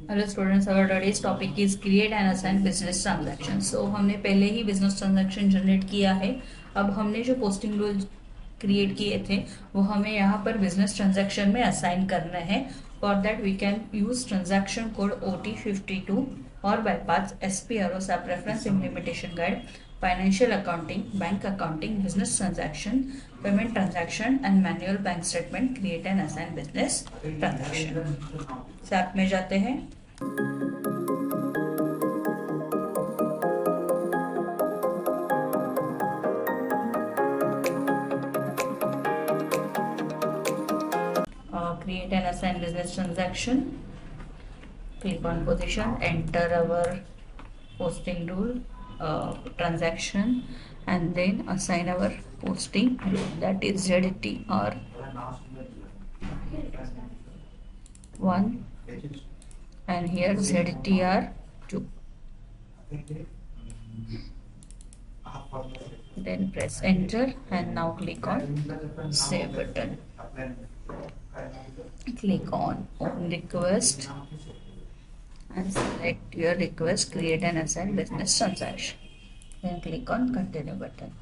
Hello students, our today's topic is create and assign business transaction. So हमने पहले ही business transaction generate किया है। अब हमने जो पोस्टिंग रूल क्रिएट किए थे वो हमें यहाँ पर बिजनेस ट्रांजैक्शन में असाइन करना है। For that we can use transaction code OT52 और bypass SPRO SAP reference implementation guide, financial accounting, bank accounting, business transaction, payment transaction and manual bank statement, create and assign business transaction. SAP में जाते हैं। Create and assign business transaction. Click on position, enter our posting rule, transaction, and then assign our posting, that is ZTR 1 and here ZTR 2. Then press enter and now click on save button. Click on open request and select your request, create and assign business transaction. Then click on continue button.